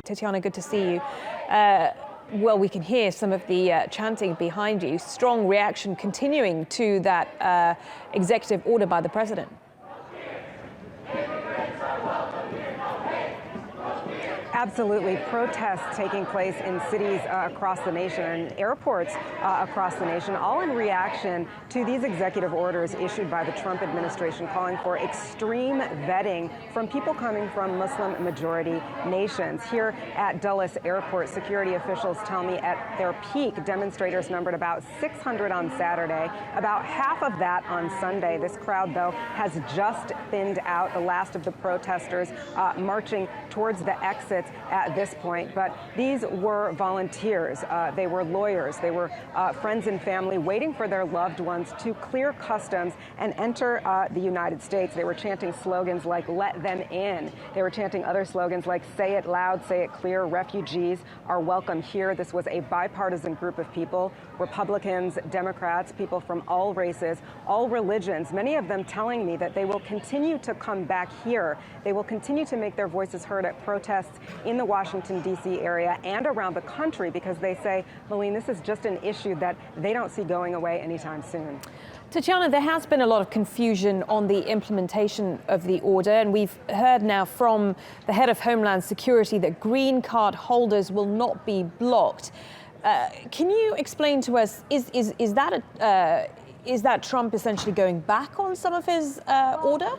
Tetiana, good to see you. Well, we can hear some of the chanting behind you. Strong reaction continuing to that executive order by the president. Absolutely. Protests taking place in cities across the nation and airports across the nation, all in reaction to these executive orders issued by the Trump administration calling for extreme vetting from people coming from Muslim-majority nations. Here at Dulles Airport, security officials tell me at their peak, demonstrators numbered about 600 on Saturday, about half of that on Sunday. This crowd, though, has just thinned out. The last of the protesters marching towards the exits at this point, but these were volunteers. They were lawyers. They were friends and family waiting for their loved ones to clear customs and enter the United States. They were chanting slogans like "Let them in." They were chanting other slogans like "Say it loud, say it clear, refugees are welcome here." This was a bipartisan group of people, Republicans, Democrats, people from all races, all religions, many of them telling me that they will continue to come back here. They will continue to make their voices heard at protests in the Washington, D.C. area and around the country because they say, Malene, this is just an issue that they don't see going away anytime soon. Tetiana, there has been a lot of confusion on the implementation of the order, and we've heard now from the head of Homeland Security that green card holders will not be blocked. Can you explain to us, is that Trump essentially going back on some of his order?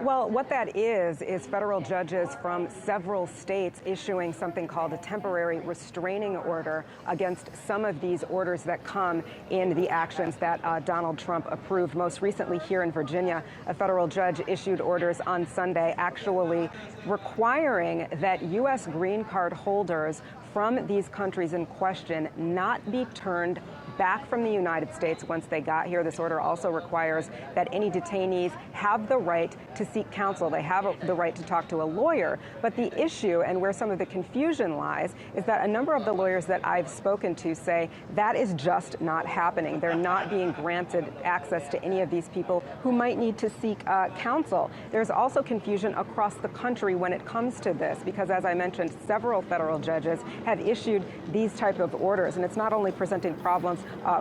Well, what that is federal judges from several states issuing something called a temporary restraining order against some of these orders that come in the actions that Donald Trump approved. Most recently here in Virginia, a federal judge issued orders on Sunday actually requiring that U.S. green card holders from these countries in question not be turned back from the United States once they got here. This order also requires that any detainees have the right to seek counsel. They have the right to talk to a lawyer. But the issue, and where some of the confusion lies, is that a number of the lawyers that I've spoken to say that is just not happening. They're not being granted access to any of these people who might need to seek counsel. There's also confusion across the country when it comes to this, because as I mentioned, several federal judges have issued these type of orders. And it's not only presenting problems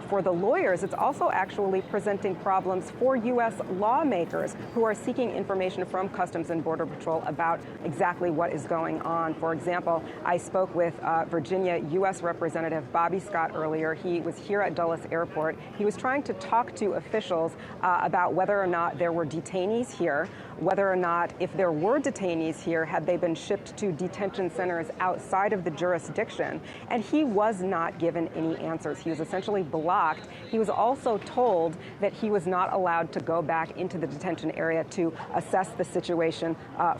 for the lawyers, it's also actually presenting problems for U.S. lawmakers who are seeking information from Customs and Border Patrol about exactly what is going on. For example, I spoke with Virginia U.S. Representative Bobby Scott earlier. He was here at Dulles Airport. He was trying to talk to officials about whether or not there were detainees here, whether or not, if there were detainees here, had they been shipped to detention centers outside of the jurisdiction. And he was not given any answers. He was essentially blocked. He was also told that he was not allowed to go back into the detention area to assess the situation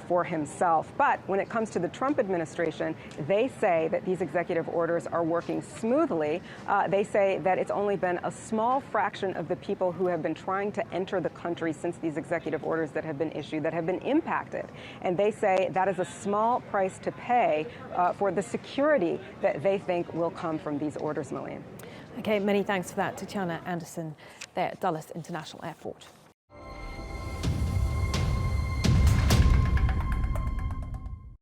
for himself. But when it comes to the Trump administration, they say that these executive orders are working smoothly. They say that it's only been a small fraction of the people who have been trying to enter the country since these executive orders that have been issued that have been impacted. And they say that is a small price to pay for the security that they think will come from these orders, Malene. Okay, many thanks for that, Tetiana Anderson there at Dulles International Airport.